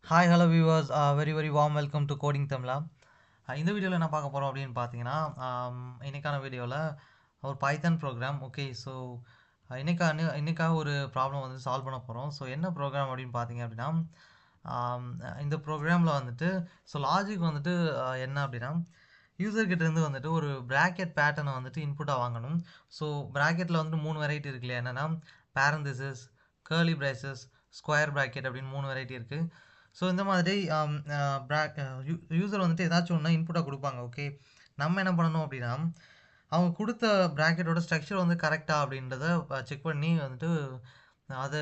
Hi hello viewers very warm welcome to coding தமிழா. இந்த வீடியோவில் என்ன பார்க்க போகிறோம் அப்படின்னு பார்த்தீங்கன்னா இன்னைக்கான வீடியோவில் ஒரு பைத்தன் ப்ரோக்ராம். ஓகே, ஸோ இன்னைக்காக ஒரு ப்ராப்ளம் வந்து சால்வ் பண்ண போகிறோம். ஸோ என்ன ப்ரோக்ராம் அப்படின்னு பார்த்தீங்க அப்படின்னா இந்த ப்ரோக்ராமில் வந்துட்டு ஸோ லாஜிக் வந்துட்டு என்ன அப்படின்னா யூசர்கிட்டேருந்து வந்துட்டு ஒரு ப்ராக்கெட் பேட்டர்னை வந்துட்டு இன்புட்டாக வாங்கணும். ஸோ ப்ராக்கெட்டில் வந்துட்டு 3 வெரைட்டி இருக்கு இல்லையா, என்னென்னா parenthesis, curly braces, square bracket அப்படின்னு 3 வெரைட்டி இருக்குது. ஸோ இந்த மாதிரி யூசர் வந்துட்டு ஏதாச்சும் ஒன்று இன்புட்டாக கொடுப்பாங்க. ஓகே, நம்ம என்ன பண்ணணும் அப்படின்னா அவங்க கொடுத்த ப்ராக்கெட்டோட ஸ்ட்ரக்சர் வந்து கரெக்டாக அப்படின்றத செக் பண்ணி வந்துட்டு அது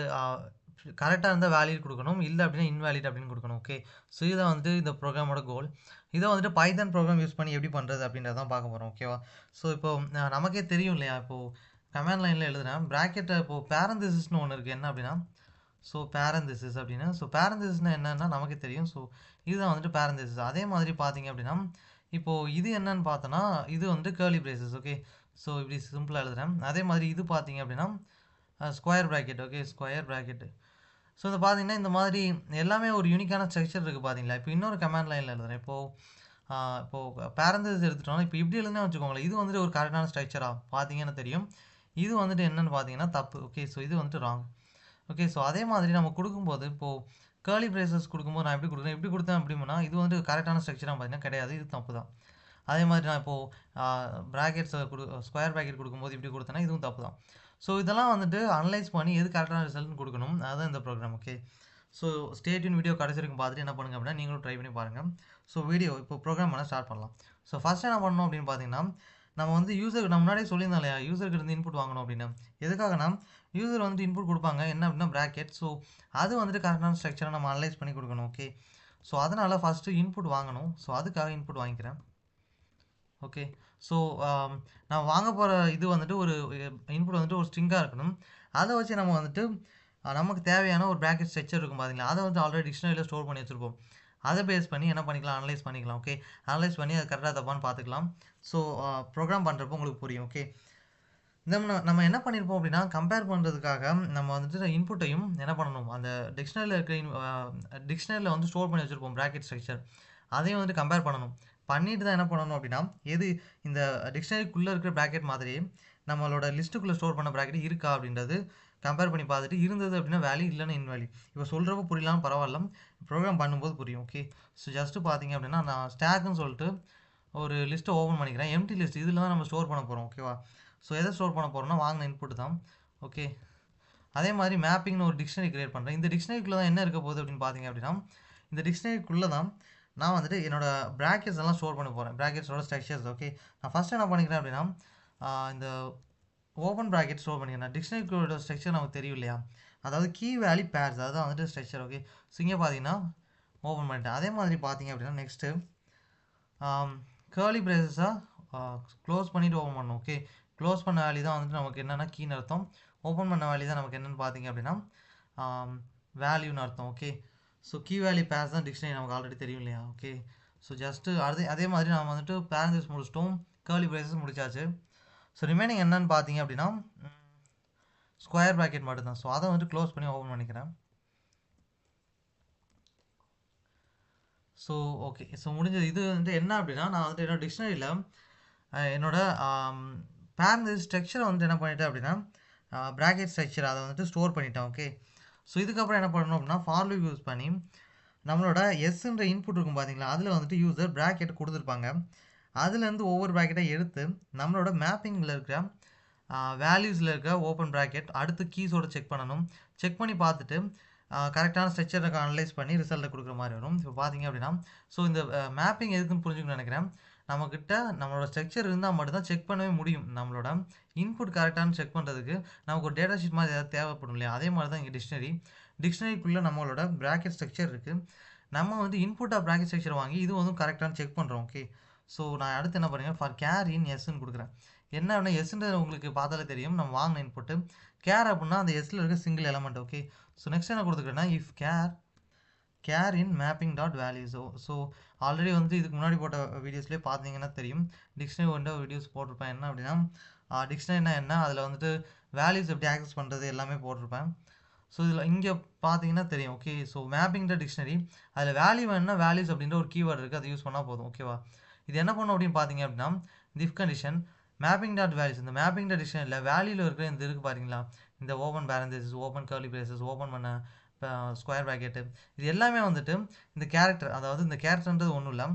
கரெக்டாக இருந்தால் வேலிட் கொடுக்கணும், இல்லை அப்படின்னா இன்வேலிட் அப்படின்னு கொடுக்கணும். ஓகே, ஸோ இதை வந்துட்டு இந்த ப்ரோக்ராமோட கோல். இதை வந்துட்டு பைத்தன் ப்ரோக்ராம் யூஸ் பண்ணி எப்படி பண்ணுறது அப்படின்றதான் பார்க்க போகிறோம். ஓகேவா, ஸோ இப்போ நமக்கே தெரியும் இல்லையா, இப்போது கமாண்ட் லைனில் எழுதுகிறேன் ப்ராக்கெட்டை. இப்போது பேரந்திசிஸ்னு ஒன்று இருக்குது. என்ன அப்படின்னா ஸோ பேரந்திசிஸ் அப்படின்னா ஸோ பேரந்திசிஸ்னால் என்னென்னா நமக்கு தெரியும். ஸோ இதுதான் வந்துட்டு பேரந்திசிஸ். அதே மாதிரி பார்த்தீங்க அப்படின்னா இப்போது இது என்னன்னு பார்த்தோன்னா இது வந்துட்டு கேர்லி பிரேசஸ். ஓகே, ஸோ இப்படி சிம்பிளாக எழுதுகிறேன். அதே மாதிரி இது பார்த்தீங்க அப்படின்னா square bracket. Okay, square bracket. So இதை பார்த்தீங்கன்னா இந்த மாதிரி எல்லாமே ஒரு யூனிக்கான ஸ்ட்ரக்சர் இருக்குது பார்த்தீங்களா. இப்போ இன்னொரு கமாண்ட் லைனில் எழுதுகிறேன். இப்போது பேரந்திசிஸ் எடுத்துட்டோம்னா இப்போ இப்படி எழுதுனா வச்சுக்கோங்களேன், இது வந்துட்டு ஒரு கரெக்டான ஸ்ட்ரக்சராக பார்த்தீங்கன்னா தெரியும். இது வந்துட்டு என்னென்னு பார்த்தீங்கன்னா தப்பு. ஓகே, ஸோ இது வந்துட்டு ராங். ஓகே, ஸோ அதே மாதிரி நம்ம கொடுக்கும்போது இப்போது கேர்லி பிரேசஸ் கொடுக்கும்போது நான் எப்படி கொடுத்தேன் அப்படின்னா இது வந்து கரெக்டான ஸ்ட்ரக்சராக பார்த்தீங்கன்னா கிடையாது, இது தப்பு தான். அதே மாதிரி நான் இப்போது ப்ராக்கெட்ஸை ஸ்கொயர் ப்ராக்கெட் கொடுக்கும்போது இப்படி கொடுத்தேன்னா இதுவும் தப்பு தான். ஸோ இதெல்லாம் வந்துட்டு அனலைஸ் பண்ணி எது கரெக்டான ரிசல்ட்னு கொடுக்கணும், அதுதான் இந்த program. Okay, so stay tuned video கடைசி வரைக்கும் பார்த்துட்டு என்ன பண்ணுங்க அப்படின்னா நீங்களும் ட்ரை பண்ணி பாருங்கள். ஸோ வீடியோ இப்போ ப்ரோக்ராம் பண்ண ஸ்டார்ட் பண்ணலாம். ஸோ ஃபஸ்ட் என்ன பண்ணணும் அப்படின்னு பார்த்தீங்கன்னா நம்ம வந்து நம்ம முன்னாடியே சொல்லியிருந்தோம் இல்லையா, யூசர்கிட்ட இருந்து இன்புட் வாங்கணும் அப்படின்னு. எதுக்காகனா யூசர் வந்துட்டு இன்புட் கொடுப்பாங்க என்ன அப்படின்னா ப்ராக்கெட். ஸோ அது வந்துட்டு கரெக்டான ஸ்ட்ரக்சரை நம்ம அனலைஸ் பண்ணி கொடுக்கணும். ஓகே, ஸோ அதனால் ஃபஸ்ட்டு இன்புட் வாங்கணும். ஸோ அதுக்காக இன்புட் வாங்கிக்கிறேன். ஓகே, ஸோ நான் வாங்க போகிற இது வந்துட்டு ஒரு இன்புட் வந்துட்டு ஒரு ஸ்ட்ரிங்காக இருக்கணும். அதை வச்சு நம்ம வந்துட்டு நமக்கு தேவையான ஒரு ப்ராக்கெட் ஸ்ட்ரக்சர் இருக்கும் பார்த்தீங்களா, அதை வந்து ஆல்ரெடி டிக்ஷனரியில் ஸ்டோர் பண்ணி வச்சுருப்போம். அதை பேஸ் பண்ணி என்ன பண்ணிக்கலாம், அனலைஸ் பண்ணிக்கலாம். ஓகே, அனலைஸ் பண்ணி அது கரெக்டாக தப்பான்னு பார்த்துக்கலாம். ஸோ ப்ரோக்ராம் பண்ணுறப்போ உங்களுக்கு புரியும். ஓகே, நம்ம என்ன பண்ணியிருப்போம் அப்படின்னா கம்பேர் பண்ணுறதுக்காக நம்ம வந்துட்டு இன்புட்டையும் என்ன பண்ணணும், அந்த டிக்ஷனரியில் டிக்ஷனரியில் வந்து ஸ்டோர் பண்ணி வச்சுருப்போம் ப்ராக்கெட் ஸ்ட்ரக்சர், அதையும் வந்துட்டு கம்பேர் பண்ணணும். பண்ணிட்டு தான் என்ன பண்ணணும் அப்படின்னா எது இந்த டிக்ஷனரிக்குள்ளே இருக்கிற ப்ராக்கெட் மாதிரி நம்மளோட லிஸ்ட்டுக்குள்ளே ஸ்டோர் பண்ண ப்ராக்கெட் இருக்கா அப்படின்றது கம்பேர் பண்ணி பார்த்துட்டு இருந்தது அப்படின்னா வேல்யூ, இல்லைன்னா இன்வேல்யூ. இப்போ சொல்கிறப்ப புரியலாம், பரவாயில்ல, ப்ரோக்ராம் பண்ணும்போது புரியும். ஓகே, ஸோ ஜஸ்ட்டு பார்த்தீங்க அப்படின்னா நான் ஸ்டாக்குன்னு சொல்லிட்டு ஒரு லிஸ்ட்டை ஓப்பன் பண்ணிக்கிறேன். எம்டி லிஸ்ட் இதில் தான் நம்ம ஸ்டோர் பண்ண போகிறோம். ஓகேவா, ஸோ எதை ஸ்டோர் பண்ண போகிறோம்னா வாங்கின இன்புட் தான். ஓகே, அதே மாதிரி மேப்பிங்னு ஒரு டிக்ஷனரி கிரியேட் பண்ணுறேன். இந்த டிக்ஷனரிக்குள்ளே தான் என்ன இருக்க போகுது அப்படின்னு பார்த்தீங்க அப்படின்னா இந்த டிக்ஷனரிக்குள்ளே தான் நான் வந்துட்டு என்னோடய ப்ராக்கெட்ஸ் எல்லாம் ஸ்டோர் பண்ண போகிறேன், ப்ராக்கெட்ஸோட ஸ்ட்ரக்சர்ஸ். ஓகே, நான் ஃபஸ்ட்டு என்ன பண்ணிக்கிறேன் அப்படின்னா இந்த ஓப்பன் ப்ராக்கெட் ஸ்டோர் பண்ணிக்கிறேன். டிக்ஷனரிக்கோட ஸ்ட்ரக்சர் நமக்கு தெரியும் இல்லையா, அதாவது கீ வேல்யூ பேர்ஸ், அதுதான் வந்துட்டு ஸ்ட்ரக்சர். ஓகே, ஸோ இங்கே பார்த்தீங்கன்னா ஓப்பன் பண்ணிட்டேன். அதே மாதிரி பார்த்தீங்க அப்படின்னா நெக்ஸ்ட்டு கேர்லி பிரேசஸாக க்ளோஸ் பண்ணிவிட்டு ஓப்பன் பண்ணணும். ஓகே, க்ளோஸ் பண்ண வேல்யூ தான் வந்துட்டு நமக்கு என்னென்னா கீன்னு அர்த்தம், ஓப்பன் பண்ண வேல்யூ தான் நமக்கு என்னென்னு பார்த்தீங்க அப்படின்னா வேல்யூன்னு அர்த்தம். Okay, so key value pairs தான் டிக்ஷனரி நமக்கு ஆல்ரெடி தெரியும் இல்லையா. ஓகே, ஸோ ஜஸ்ட்டு அதே மாதிரி நம்ம வந்துட்டு பேரந்திஸ் முடிச்சிட்டோம், கேர்லி பிரேசஸ் முடிச்சாச்சு. ஸோ ரிமைனிங் என்னன்னு பார்த்தீங்க அப்படின்னா ஸ்கொயர் ப்ராக்கெட் மட்டும்தான். ஸோ அதை வந்துட்டு க்ளோஸ் பண்ணி ஓப்பன் பண்ணிக்கிறேன். ஸோ ஓகே, ஸோ முடிஞ்சது. இது வந்துட்டு என்ன அப்படின்னா நான் வந்துட்டு என்னோடய டிக்ஷனரியில் என்னோடய பேரந்திஸ் ஸ்ட்ரக்சரை வந்துட்டு என்ன பண்ணிட்டேன் அப்படின்னா ப்ராக்கெட் ஸ்ட்ரக்சர் அதை வந்துட்டு ஸ்டோர் பண்ணிட்டேன். ஓகே, ஸோ இதுக்கப்புறம் என்ன பண்ணணும் அப்படின்னா ஃபார் லூப் யூஸ் பண்ணி நம்மளோட எஸ்ன்ற இன்புட் இருக்கும் பார்த்தீங்களா, அதில் வந்துட்டு யூசர் ப்ராக்கெட் கொடுத்துருப்பாங்க, அதுலேருந்து ஒவ்வொரு ப்ராக்கெட்டை எடுத்து நம்மளோட மேப்பிங்கில் இருக்கிற வேல்யூஸில் இருக்க ஓப்பன் ப்ராக்கெட் அடுத்து கீஸோடு செக் பண்ணணும். செக் பண்ணி பார்த்துட்டு கரெக்டான ஸ்ட்ரக்சரை அனலைஸ் பண்ணி ரிசல்ட்டை கொடுக்குற மாதிரி வரும். இப்போ பார்த்தீங்க அப்படின்னா ஸோ இந்த மேப்பிங் எதுக்குன்னு புரிஞ்சுக்கணும்னு நினைக்கிறேன். நம்மக்கிட்ட நம்மளோட ஸ்ட்ரக்சர் இருந்தால் மட்டும்தான் செக் பண்ணவே முடியும். நம்மளோட இன்புட் கரெக்டானு செக் பண்ணுறதுக்கு நமக்கு ஒரு டேட்டா ஷீட் மாதிரி ஏதாவது தேவைப்படும் இல்லையா, அதே மாதிரி தான் இங்கே டிக்ஷனரிக்குள்ளே நம்மளோட ப்ராக்கெட் ஸ்ட்ரக்சர் இருக்குது. நம்ம வந்து இன்புட்டாக ப்ராக்கெட் ஸ்ட்ரக்சர் வாங்கி இது வந்து கரெக்டானு செக் பண்ணுறோம். ஓகே, ஸோ நான் அடுத்து என்ன பண்ணுறேன், ஃபார் கேர் இன் எஸ்ன்னு கொடுக்குறேன். என்ன அப்படின்னா எஸ்ன்றது உங்களுக்கு பார்த்தாலே தெரியும், நம்ம வாங்கின இன்புட்டு. கேர் அப்படின்னா அந்த எஸ்ஸில் இருக்க single element. Okay, so next என்ன கொடுத்துக்கிறேன்னா if char in mapping dot values. So already வந்துட்டு இதுக்கு முன்னாடி போட்ட வீடியோஸ்லேயே பார்த்தீங்கன்னா தெரியும், டிக்ஷனரி வந்து வீடியோஸ் போட்டிருப்பேன். என்ன அப்படின்னா டிக்ஷனரினா என்ன, அதில் வந்துட்டு வேல்யூஸ் எப்படி ஆக்சஸ் பண்ணுறது எல்லாமே போட்டிருப்பேன். ஸோ இதில் இங்கே பார்த்தீங்கன்னா தெரியும். ஓகே, ஸோ மேப்பிங்கிற டிக்ஷனரி அதில் வேல்யூ வேணும்னா வேல்யூஸ் அப்படின்ற ஒரு கீவேர்டு இருக்குது, அதை யூஸ் பண்ணால் போதும். ஓகேவா, இது என்ன பண்ணும் அப்படின்னு பார்த்தீங்க அப்படின்னா இந்த if condition mapping dot values, இந்த மேப்பிங் டாட் டிக்ஷனரியில் வேல்யூவில் இருக்கிற இந்த இருக்குது பார்த்தீங்களா, இந்த open parenthesis, open curly braces, open பண்ண ஸ்கொயர் ப்ராக்கெட்டு, இது எல்லாமே வந்துட்டு இந்த கேரக்டர், அதாவது இந்த கேரக்டர்ன்றது ஒன்றும் இல்லை,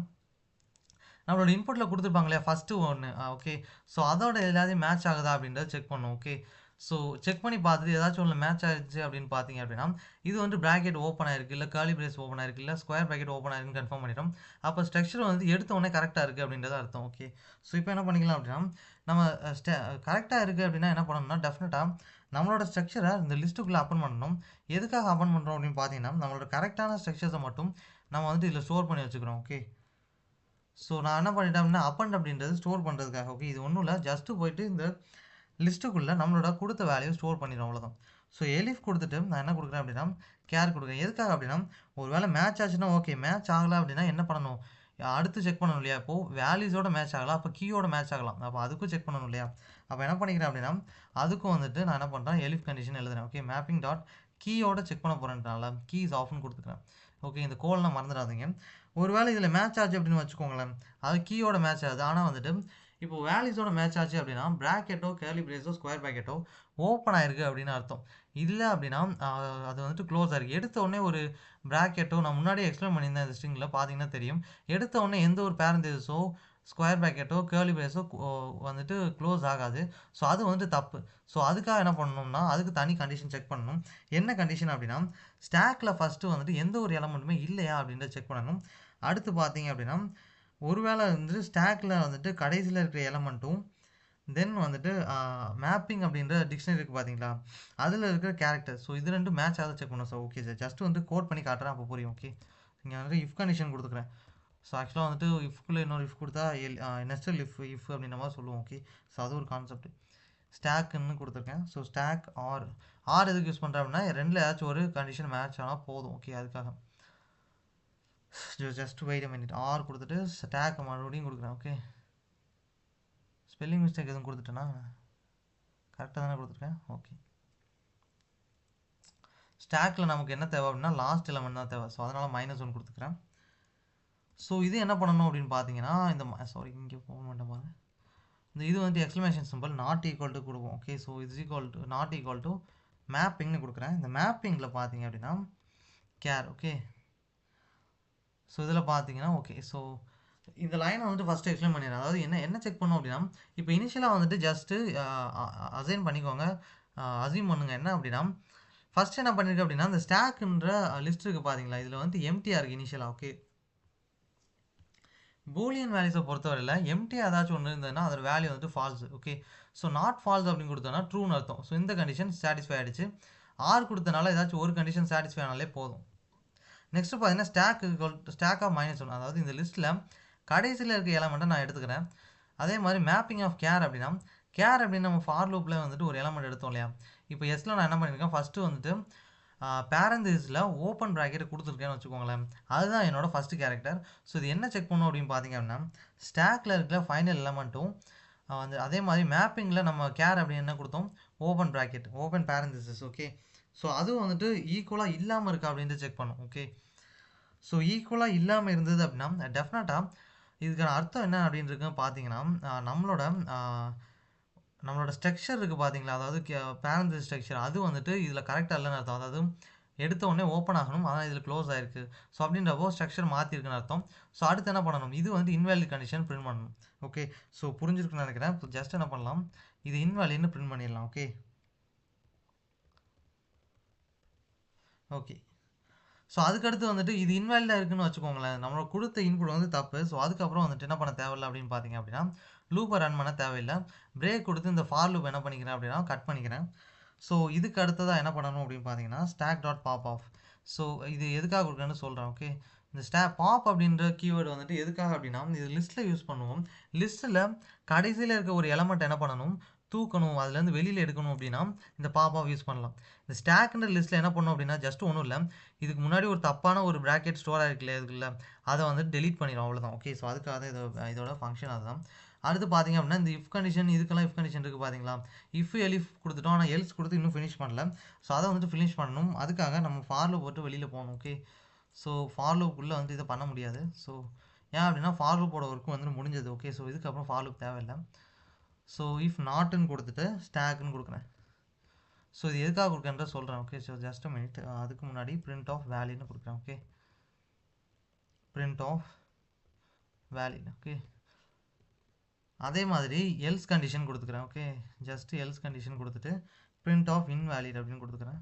நம்மளோட இன்புட்டில் கொடுத்துருப்பாங்க இல்லையா ஃபஸ்ட்டு ஒன்று. ஓகே, ஸோ அதோட எல்லாத்தையும் மேட்ச் ஆகுதா அப்படின்றத செக் பண்ணும். ஓகே, ஸோ செக் பண்ணி பார்த்துட்டு ஏதாச்சும் ஒன்று மேட்ச் ஆகிடுச்சு அப்படின்னு பார்த்தீங்க அப்படின்னா இது வந்து ப்ராக்கெட் ஓப்பன் ஆயிருக்கு, இல்லை கர்லி பிரேஸ் ஓப்பன் ஆயிருக்கு, இல்லை ஸ்கொயர் ப்ராக்கெட் ஓப்பன் ஆயிருக்குன்னு கன்ஃபார்ம் பண்ணிடும். அப்போ ஸ்ட்ரக்சர் வந்து எடுத்த உடனே கரெக்டாக இருக்குது அப்படின்றத அர்த்தம். ஓகே, ஸோ இப்போ என்ன பண்ணிக்கலாம் அப்படின்னா நம்ம கரெக்டாக இருக்குது அப்படின்னா என்ன பண்ணணும்னா டெஃபினட்டாக நம்மளோட ஸ்ட்ரக்சரை இந்த லிஸ்ட்டுக்குள்ளே அப்பன் பண்ணணும். எதுக்காக அப்பன் பண்ணுறோம் அப்படின்னு பார்த்தீங்கன்னா நம்மளோட கரெக்டான ஸ்ட்ரக்சர்ஸை மட்டும் நம்ம வந்து இதில் ஸ்டோர் பண்ணி வச்சுக்கிறோம். ஓகே, ஸோ நான் என்ன பண்ணிட்டேன் அப்படின்னா அப்பண்ட் அப்படின்றது ஸ்டோர் பண்ணுறதுக்காக. ஓகே, இது ஒன்றும் இல்லை, ஜஸ்ட்டு போயிட்டு இந்த லிஸ்ட்டுக்குள்ளே நம்மளோட கொடுத்த வேல்யூ ஸ்டோர் பண்ணிடும், அவ்வளோதான். ஸோ எலிஃப் கொடுத்துட்டு நான் என்ன கொடுக்குறேன் அப்படின்னா கேர் கொடுக்குறேன். எதுக்காக அப்படின்னா ஒரு வேளை மேட்ச் ஆச்சுன்னா ஓகே, மேட்ச் ஆகலை அப்படின்னா என்ன பண்ணணும், அடுத்து செக் பண்ணணும் இல்லையா, இப்போது வேல்யூஸோட மேட்ச் ஆகலாம், அப்போ கீயோட மேட்ச் ஆகலாம், அப்போ அதுக்கும் செக் பண்ணணும் இல்லையா. அப்போ என்ன பண்ணிக்கிறேன் அப்படின்னா அதுக்கும் வந்துட்டு நான் என்ன பண்ணுறேன் எலிஃப் கண்டிஷன் எழுதுறேன். ஓகே, மேப்பிங் டாட் கீயோட செக் பண்ண போகிறேன்றனால கீ இஸ் ஆஃப்னு கொடுத்துக்கிறேன். ஓகே, இந்த கோல்லாம் மறந்துடாதீங்க. ஒருவேளை இதில் மேட்ச் ஆச்சு அப்படின்னு வச்சுக்கோங்களேன், அது கீயோட மேட்ச் ஆகுது, ஆனால் வந்துட்டு இப்போ வேல்யூஸோட மேட்ச் ஆச்சு அப்படின்னா ப்ராக்கெட்டோ கர்லி பிரேஸோ ஸ்கொயர் ப்ராக்கெட்டோ ஓப்பன் ஆயிருக்கு அப்படின்னு அர்த்தம். இல்லை அப்படின்னா அது வந்துட்டு க்ளோஸ் ஆயிருக்கு. எடுத்த உடனே ஒரு ப்ராக்கெட்டோ, நான் முன்னாடியே எக்ஸ்பிளைன் பண்ணியிருந்தேன் இந்த ஸ்ட்ரிங்கில் பார்த்தீங்கன்னா தெரியும், எடுத்த உடனே எந்த ஒரு பேரந்தசிஸோ ஸ்கொயர் ப்ராக்கெட்டோ கர்லி பிரேஸோ வந்துட்டு க்ளோஸ் ஆகாது. ஸோ அது வந்துட்டு தப்பு. ஸோ அதுக்காக என்ன பண்ணணும்னா அதுக்கு தனி கண்டிஷன் செக் பண்ணணும். என்ன கண்டிஷன் அப்படின்னா ஸ்டாக்கில் ஃபஸ்ட்டு வந்துட்டு எந்த ஒரு எலமெண்ட்டுமே இல்லையா அப்படின்றத செக் பண்ணணும். அடுத்து பார்த்தீங்க அப்படின்னா ஒருவேளை வந்துட்டு ஸ்டாக்கில் வந்துட்டு கடைசியில் இருக்கிற எலமெண்ட்டும் தென் வந்துட்டு மேப்பிங் அப்படின்ற டிக்ஷனரி இருக்குது பார்த்தீங்களா, அதில் இருக்கிற கேரக்டர், ஸோ இது ரெண்டும் மேட்ச் ஆகுது செக் பண்ணணும். சார் ஓகே சார், ஜஸ்ட் வந்து கோட் பண்ணி காட்டுறேன், அப்போ புரியும். ஓகே, இங்கே வந்துட்டு இஃப் கண்டிஷன் கொடுத்துக்கிறேன். ஸோ ஆக்சுவலாக வந்துட்டு இஃப்குள்ளே இன்னொரு இஃப் கொடுத்தா நெஸ்டல் இஃப் அப்படின்ற மாதிரி சொல்லுவோம். ஓகே, ஸோ அது ஒரு கான்செப்ட். ஸ்டாக்குன்னு கொடுத்துருக்கேன். ஸோ ஸ்டாக் ஆர் எதுக்கு யூஸ் பண்ணுறேன் அப்படின்னா ரெண்டில் ஏதாச்சும் ஒரு கண்டிஷன் மேட்ச் ஆனால் போதும். ஓகே, அதுக்காக just wait a minute, R கொடுத்துட்டு ஸ்டாக் மறுபடியும் கொடுக்குறேன். ஓகே, ஸ்பெல்லிங் மிஸ்டேக் எதுவும் கொடுத்துட்டேன்னா கரெக்டாக தானே கொடுத்துருக்கேன். ஓகே, ஸ்டாக்கில் நமக்கு என்ன தேவை அப்படின்னா லாஸ்ட் எலமெண்ட் தான் தேவை, ஸோ அதனால் -1 கொடுத்துக்கிறேன். ஸோ இது என்ன பண்ணணும் அப்படின்னு பார்த்தீங்கன்னா இந்த இங்கே போக மாட்டேன் பாருங்க, இந்த இது வந்து exclamation symbol not equal to கொடுப்போம். Okay, so is equal to not equal to மேப்பிங்னு கொடுக்குறேன். இந்த மேப்பிங்கில் பார்த்தீங்க அப்படின்னா கேர். ஓகே, ஸோ இதில் பார்த்தீங்கன்னா ஓகே, ஸோ இந்த லைனை வந்துட்டு ஃபஸ்ட்டு எக்ஸ்பிளைன் பண்ணிடுறேன். அதாவது என்ன செக் பண்ணோம் அப்படின்னா இப்போ இனிஷியலாக வந்துட்டு ஜஸ்ட்டு அசைன் பண்ணிக்கோங்க, அசைன் பண்ணுங்க. என்ன அப்படின்னா ஃபஸ்ட்டு என்ன பண்ணியிருக்கு அப்படின்னா இந்த ஸ்டாக்குன்ற லிஸ்ட் இருக்குது பார்த்தீங்களா, இதில் வந்து எம்டியாக இருக்குது இனிஷியலாக. ஓகே, பூலியன் வேல்யூஸை பொறுத்தவரையில் எம்டி ஏதாச்சும் ஒன்று இருந்ததுன்னா அதோட வேல்யூ வந்துட்டு false. Okay, so not false அப்படின்னு கொடுத்தோன்னா ட்ரூன்னு அர்த்தம். ஸோ இந்த கண்டிஷன் சாட்டிஸ்ஃபை ஆகிடுச்சு. ஆர் கொடுத்தனால ஏதாச்சும் ஒரு கண்டிஷன் சாட்டிஸ்ஃபை ஆனாலே போதும். நெக்ஸ்ட்டு பார்த்தீங்கன்னா ஸ்டாக் ஆஃப் -1, அதாவது இந்த லிஸ்ட்டில் கடைசியில் இருக்க எலமெண்ட்டை நான் எடுத்துக்கிறேன். அதே மாதிரி மேப்பிங் ஆஃப் கேர் அப்படின்னா நம்ம ஃபார் லூப்பில் வந்துட்டு ஒரு எலமெண்ட் எடுத்தோம் இல்லையா, இப்போ எஸ்ல நான் என்ன பண்ணியிருக்கேன் ஃபஸ்ட்டு வந்துட்டு பேரந்தசிஸில் ஓப்பன் ப்ராக்கெட் கொடுத்துருக்கேன்னு வச்சுக்கோங்களேன், அதுதான் என்னோடய ஃபஸ்ட்டு கேரக்டர். ஸோ இது என்ன செக் பண்ணணும் அப்படின்னு பார்த்தீங்க அப்படின்னா ஸ்டாக்கில் இருக்கிற ஃபைனல் எலமெண்ட்டும் வந்து அதே மாதிரி மேப்பிங்கில் நம்ம கேர் அப்படின்னு என்ன கொடுத்தோம், open bracket open parenthesis. Okay, so அதுவும் வந்துட்டு ஈக்குவலாக இல்லாமல் இருக்கா அப்படின்ட்டு செக் பண்ணும். ஓகே, ஸோ ஈக்குவலாக இல்லாமல் இருந்தது அப்படின்னா டெஃபினட்டாக இதுக்கான அர்த்தம் என்ன அப்படின்றது பார்த்தீங்கன்னா நம்மளோட ஸ்ட்ரக்சர் இருக்குது பார்த்தீங்களா, அதாவது பேரந்தசிஸ் ஸ்ட்ரக்சர் அது வந்துட்டு இதில் கரெக்டாக இல்லைன்னு அர்த்தம். அதாவது எடுத்த உடனே ஓப்பன் ஆகணும், ஆனால் இதில் க்ளோஸ் ஆகிருக்கு. ஸோ அப்படின்றப்போ ஸ்ட்ரக்சர் மாற்றிருக்குன்னு அர்த்தம். ஸோ அடுத்து என்ன பண்ணணும், இது வந்து இன்வேலிட் கண்டிஷன் பிரிண்ட் பண்ணணும். ஓகே, ஸோ புரிஞ்சிருக்குன்னு நினைக்கிறேன். ஸோ ஜஸ்ட் என்ன பண்ணலாம், இது இன்வேலிட்னு பிரிண்ட் பண்ணிடலாம். ஓகே, ஓகே, ஸோ அதுக்கடுத்து வந்துட்டு இது இன்வேலிடாக இருக்குன்னு வச்சுக்கோங்களேன், நம்மளோட கொடுத்த இன்புட் வந்து தப்பு. ஸோ அதுக்கப்புறம் வந்துட்டு என்ன பண்ண தேவையில்லை அப்படின்னு பார்த்தீங்க அப்படின்னா லூப்பை ரன் பண்ண தேவையில்லை. பிரேக் கொடுத்து இந்த ஃபார் லூப் என்ன பண்ணிக்கிறேன் அப்படின்னா கட் பண்ணிக்கிறேன். ஸோ இதுக்கு அடுத்ததாக என்ன பண்ணணும் அப்படின்னு பார்த்தீங்கன்னா stack dot pop off. So இது எதுக்காக கொடுக்குறேன்னு சொல்கிறேன். ஓகே, இந்த பாப் அப்படின்ற கீவேர்டு வந்துட்டு எதுக்காக அப்படின்னா இது லிஸ்ட்டில் யூஸ் பண்ணுவோம். லிஸ்ட்டில் கடைசியில் இருக்க ஒரு எலமெண்ட் என்ன பண்ணணும், தூக்கணும், அதுலேருந்து வெளியில் எடுக்கணும் அப்படின்னா இந்த பாப் ஆஃப் யூஸ் பண்ணலாம். இந்த ஸ்டாக்ன்ற லிஸ்ட்டில் என்ன பண்ணணும் அப்படின்னா ஜஸ்ட் ஒன்றும் இல்லை, இதுக்கு முன்னாடி ஒரு தப்பான ஒரு ப்ராக்கெட் ஸ்டோர் ஆகிருக்குல்ல இதுக்குள்ள, அதை வந்து டெலீட் பண்ணிடும், அவ்வளோதான். ஓகே, ஸோ அதுக்காக இதோட ஃபங்க்ஷன் அதுதான். அடுத்து பார்த்தீங்க அப்படின்னா இந்த இஃப் கண்டிஷன் இதுக்கெல்லாம் இஃப் கண்டிஷன் இருக்குது பார்த்தீங்களா, இஃப் எலிஃப் கொடுத்துட்டோம், ஆனால் எல்ஸ் கொடுத்து இன்னும் ஃபினிஷ் பண்ணல. ஸோ அதை வந்துட்டு ஃபினிஷ் பண்ணணும். அதுக்காக நம்ம ஃபார் லூப் போட்டு வெளியில் போகணும். ஓகே, ஸோ ஃபார் லூப்புக்குள்ளே வந்து இதை பண்ண முடியாது. ஸோ ஏன் அப்படின்னா ஃபார் லூப்போட ஒர்க்கு வந்து முடிஞ்சது. ஓகே, ஸோ இதுக்கப்புறம் ஃபார் லூப் தேவையில்லை. ஸோ இஃப் நாட்டுன்னு கொடுத்துட்டு ஸ்டாக்னு கொடுக்குறேன். ஸோ இது எதுக்காக கொடுக்குறேன்ற சொல்கிறேன். Okay, so just minute. அதுக்கு முன்னாடி பிரிண்ட் ஆஃப் வேல்யூன்னு கொடுக்குறேன். Okay, print of value. Okay, அதே மாதிரி எல்ஸ் கண்டிஷன் கொடுத்துக்கிறேன். ஓகே, ஜஸ்ட் எல்ஸ் கண்டிஷன் கொடுத்துட்டு பிரிண்ட் ஆஃப் இன்வேலிட் அப்படின்னு கொடுத்துக்கிறேன்.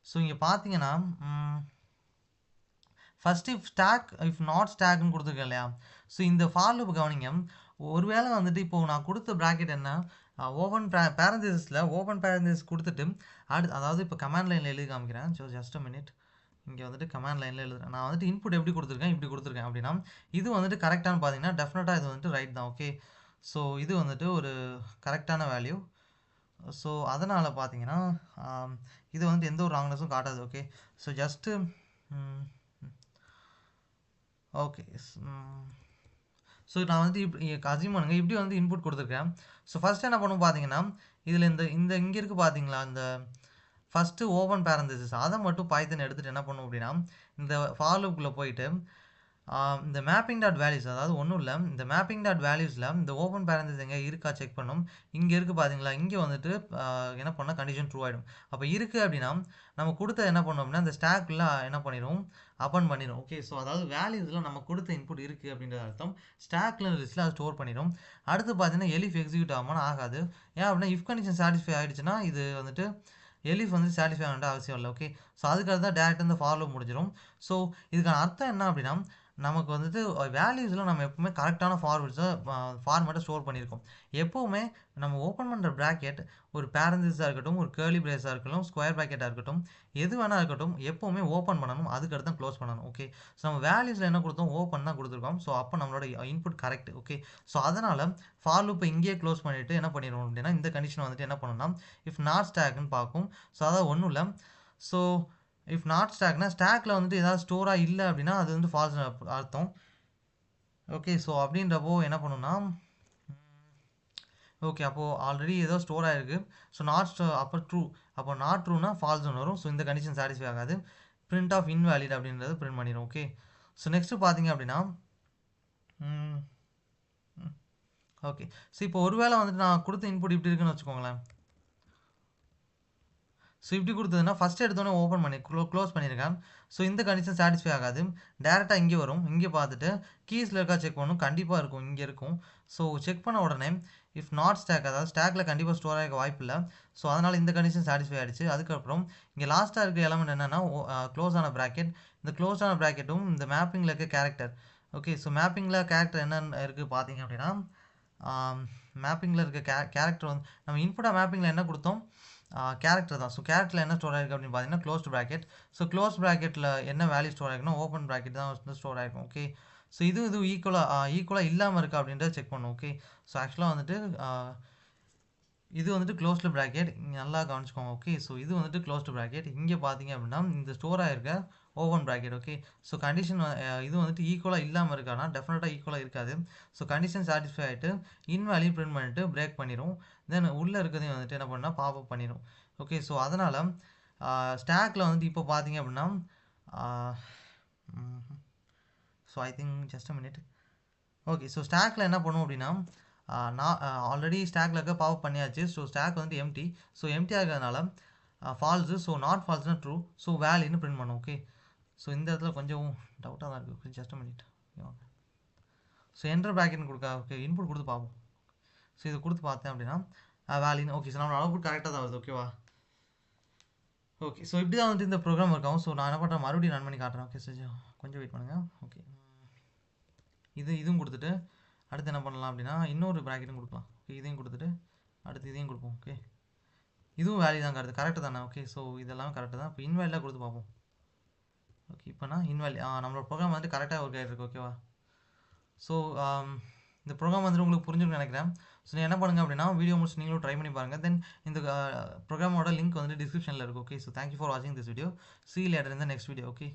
ஸோ இங்கே பார்த்தீங்கன்னா first if stack if not ஸ்டாக்னு கொடுத்துருக்கேன் இல்லையா. ஸோ இந்த ஃபார் லூப் கவனிங்க, ஒருவேளை வந்துட்டு இப்போது நான் கொடுத்த ப்ராக்கெட் என்ன ஓப்பன் பேரந்திஸில் ஓப்பன் பேரந்திஸ் கொடுத்துட்டு அதாவது இப்போ கமாண்ட் லைனில் எழுதி காமிக்கிறேன். So just minute. இங்கே வந்துட்டு கமாண்ட் லைனில் எழுதுறேன். நான் வந்துட்டு இன்புட் எப்படி கொடுத்துருக்கேன், இப்படி கொடுத்துருக்கேன் அப்படின்னா இது வந்துட்டு கரெக்டானு பார்த்தீங்கன்னா டெஃபினட்டாக இது வந்துட்டு ரைட் தான். ஓகே, ஸோ இது வந்துட்டு ஒரு கரெக்டான வேல்யூ. ஸோ அதனால் பார்த்தீங்கன்னா இது வந்துட்டு எந்த ஒரு ராங்னஸும் காட்டாது. Okay, so just okay, so நான் வந்து இப்படி அசியூம் பண்ணுங்க, இப்படி வந்து இன்புட் கொடுத்துருக்கேன். ஸோ ஃபஸ்ட்டு என்ன பண்ணும் பார்த்தீங்கன்னா இதில் இந்த இங்கே இருக்குது பார்த்தீங்களா, இந்த ஃபஸ்ட்டு ஓப்பன் பேரந்திசிஸ் அதை மட்டும் பைத்தன் எடுத்துகிட்டு என்ன பண்ணும் அப்படின்னா இந்த ஃபார் லூப்புக்குள்ளே போயிட்டு இந்த மேப்பிங் டாட் வேல்யூஸ், அதாவது ஒன்றும் இல்லை, இந்த மேப்பிங் டாட் வேல்யூஸில் இந்த ஓப்பன் பேரந்திஸ் எங்கே இருக்கா செக் பண்ணும். இங்கே இருக்குது பார்த்தீங்களா, இங்கே வந்துட்டு என்ன பண்ணால் கண்டிஷன் ட்ரூ ஆகிடும். அப்போ இருக்குது அப்படின்னா நம்ம கொடுத்த என்ன பண்ணோம் அப்படின்னா இந்த ஸ்டாக்கில் என்ன பண்ணிடும், அப்பன் பண்ணிடும். ஓகே, ஸோ அதாவது வேல்யூஸில் நம்ம கொடுத்த இன்புட் இருக்குது அப்படின்ற அர்த்தம். ஸ்டாக்ல லிஸ்ட்டில் அதை ஸ்டோர் பண்ணிடும். அடுத்து பார்த்தீங்கன்னா எலிஃப் எக்ஸிக்யூட் ஆகாமல் ஆகாது. ஏன் அப்படின்னா இஃப் கண்டிஷன் சாட்டிஸ்ஃபை ஆகிடுச்சுன்னா இது வந்துட்டு எலிஃப் வந்து சாட்டிஸ்ஃபை ஆகிட்ட அவசியம் இல்லை. ஓகே, ஸோ அதுக்காக தான் டேரெக்டாக இந்த ஃபார் லூப் முடிஞ்சிடும். ஸோ இதுக்கான அர்த்தம் என்ன அப்படின்னா நமக்கு வந்துட்டு வேல்யூஸில் நம்ம எப்பவுமே கரெக்டான ஃபார்மேட்டை ஸ்டோர் பண்ணியிருக்கோம். எப்போவுமே நம்ம ஓப்பன் பண்ணுற ப்ராக்கெட் ஒரு பேரந்திஸாக இருக்கட்டும், ஒரு கேர்லி பிரேஸாக இருக்கட்டும், ஸ்கொயர் ப்ராக்கெட்டாக இருக்கட்டும், எது வேணால் இருக்கட்டும், எப்போவுமே ஓப்பன் பண்ணணும், அதுக்கடுத்து தான் க்ளோஸ் பண்ணணும். ஓகே, ஸோ நம்ம வேல்யூஸில் என்ன கொடுத்தோம், ஓப்பன் தான் கொடுத்துருக்கோம். ஸோ அப்போ நம்மளோட இன்புட் கரெக்ட். ஓகே, ஸோ அதனால் ஃபார் லூப்பை இங்கேயே க்ளோஸ் பண்ணிவிட்டு என்ன பண்ணிடுவோம் அப்படின்னா இந்த கண்டிஷன் வந்துட்டு என்ன பண்ணணும்னா இஃப் நாட் ஸ்டாக்னு பார்க்கும். ஸோ அதாவது ஒன்றும் இல்லை. ஸோ இஃப் நாட் ஸ்டாக்னா ஸ்டாக்ல வந்துட்டு ஏதாவது ஸ்டோராக இல்லை அப்படின்னா அது வந்து ஃபால்ஸ் அர்த்தம். ஓகே, ஸோ அப்படின்றப்போ என்ன பண்ணணும்னா ஓகே, அப்போது ஆல்ரெடி ஏதோ ஸ்டோர் ஆகிருக்கு. ஸோ நாட் அப்போ ட்ரூ, அப்போ நாட் ட்ரூனா ஃபால்ஸ்னு வரும். ஸோ இந்த கண்டிஷன் சாட்டிஸ்ஃபை ஆகாது. பிரிண்ட் ஆஃப் இன்வேலிட் அப்படின்றது பிரிண்ட் பண்ணிடும். ஓகே, ஸோ நெக்ஸ்ட்டு பார்த்தீங்க அப்படின்னா ஓகே, ஸோ இப்போ ஒருவேளை வந்துட்டு நான் கொடுத்த இன்புட் இப்படி இருக்குன்னு வச்சுக்கோங்களேன். ஸோ இப்படி கொடுத்ததுன்னா ஃபஸ்ட்டு எடுத்தோன்னே ஓப்பன் பண்ணி க்ளோஸ் பண்ணியிருக்கேன். ஸோ இந்த கண்டிஷன் சாட்டிஸ்ஃபை ஆகாது. டேரெக்டாக இங்கே வரும். இங்கே பார்த்துட்டு கீஸில் இருக்கா செக் பண்ணணும். கண்டிப்பாக இருக்கும், இங்கே இருக்கும். ஸோ செக் பண்ண உடனே இஃப் நாட் ஸ்டாக், அதாவது ஸ்டாக்கில் கண்டிப்பாக ஸ்டோர் ஆக வாய்ப்பு இல்லை. ஸோ அதனால் இந்த கண்டிஷன் சாட்டிஸ்ஃபை ஆகிடுச்சு. அதுக்கப்புறம் இங்கே லாஸ்ட்டாக இருக்க எலமெண்ட் என்னென்னா க்ளோஸ் ஆன ப்ராக்கெட். இந்த க்ளோஸ் ஆன ப்ராக்கெட்டும் இந்த மேப்பிங்கில் இருக்க கேரக்டர். ஓகே, ஸோ மேப்பிங்கில் கேரக்டர் என்னென்ன இருக்குது பார்த்தீங்க அப்படின்னா மேப்பிங்கில் இருக்க கேரக்டர் வந்து நம்ம இன்புட்டாக மேப்பிங்கில் என்ன கொடுத்தோம், கேரக்டர் தான். ஸோ கேரக்டரில் என்ன ஸ்டோர் ஆகிருக்கு அப்படின்னு பார்த்தீங்கன்னா க்ளோஸ்டு ப்ராக்கெட். ஸோ க்ளோஸ் ப்ராக்கெட்டில் என்ன வேல்யூ ஸ்டோர் ஆகிருக்குன்னா ஓப்பன் ப்ராக்கெட் தான் வந்து ஸ்டோர் ஆகிருக்கும். ஓகே, ஸோ இது ஈக்குவலாக இல்லாமல் இருக்கா அப்படின்றத செக் பண்ணும். ஓகே, ஸோ ஆக்சுவலாக வந்துட்டு இது வந்துட்டு க்ளோஸ்டு ப்ராக்கெட், நல்லா கவனிச்சுக்கோங்க. ஓகே, ஸோ இது வந்துட்டு க்ளோஸ்டு ப்ராக்கெட். இங்கே பார்த்தீங்க அப்படின்னா இந்த ஸ்டோர் ஆகிருக்க open bracket. Okay, so condition இது வந்துட்டு ஈக்குவலாக இல்லாமல் இருக்கானா டெஃபினட்டாக ஈக்குவலாக இருக்காது. ஸோ கண்டிஷன் சாட்டிஸ்ஃபை ஆகிட்டு இன்வேல்யூ பிரிண்ட் பண்ணிவிட்டு பிரேக் பண்ணிடும். தென் உள்ளே இருக்கிறதையும் வந்துட்டு என்ன பண்ணால் பாப்அப் பண்ணிடும். ஓகே, ஸோ அதனால் ஸ்டாக்கில் வந்துட்டு இப்போ பார்த்தீங்க அப்படின்னா so I think just a minute. Okay, so ஸ்டாக்கில் என்ன பண்ணும் அப்படின்னா நான் ஆல்ரெடி ஸ்டாக்கில் இருக்க பாப்அப் பண்ணியாச்சு. ஸோ ஸ்டாக் வந்துட்டு எம்டி. ஸோ எம்டியாக இருக்கிறதுனால ஃபால்ஸு. ஸோ நாட் ஃபால்ஸ்னால் ட்ரூ. ஸோ வேல்யூன்னு பிரிண்ட் பண்ணும். ஓகே, ஸோ இந்த இடத்துல கொஞ்சம் டவுட்டாக தான் இருக்குது. Just a minute. So enter ப்ராக்கெட்னு கொடுக்க ஓகே இன்புட் கொடுத்து பார்ப்போம். ஸோ இது கொடுத்து பார்த்தேன் அப்படின்னா வேல்யூன்னு. ஓகே, ஸோ நம்மளோட அவுட்புட் கரெக்டாக தான் வருது. ஓகேவா? ஓகே, ஸோ இப்படி தான் வந்துட்டு இந்த ப்ரோக்ராம் இருக்கும். ஸோ நான் என்ன பண்ணுறேன், மறுபடியும் ரன் பண்ணி காட்டுறேன். ஓகே, ஸோ கொஞ்சம் வெயிட் பண்ணுங்கள். ஓகே, இதுவும் கொடுத்துட்டு அடுத்து என்ன பண்ணலாம் அப்படின்னா இன்னொரு ப்ராக்கெட்டும் கொடுக்கலாம். ஓகே, இதையும் கொடுத்துட்டு அடுத்து இதையும் கொடுப்போம். ஓகே, இதுவும் வேல்யூ தான் காட்டுது. கரெக்டு தானே? ஓகே, ஸோ இதெல்லாம் கரெக்டு தான். இப்போ இன்வேலிடாக கொடுத்து பார்ப்போம். ஓகே, இப்போனா இன்வேலி நம்மளோட ப்ரோக்ராம் வந்துட்டு கரெக்டாக ஒர்க் ஆகிருக்கு. ஓகேவா? ஸோ இந்த ப்ரோக்ராம் வந்துட்டு உங்களுக்கு புரிஞ்சுன்னு நினைக்கிறேன். ஸோ நீங்கள் என்ன பண்ணுங்கள் அப்படின்னா வீடியோ முடிச்சு நீங்களும் ட்ரை பண்ணி பாருங்கள். தென் இந்த ப்ரோக்ராமோட லிங்க் வந்துட்டு டிஸ்கிரிப்ஷனில் இருக்குது. ஓகே, ஸோ தேங்க்யூ ஃபார் வாட்சிங் this video. See you later in the next video. Okay.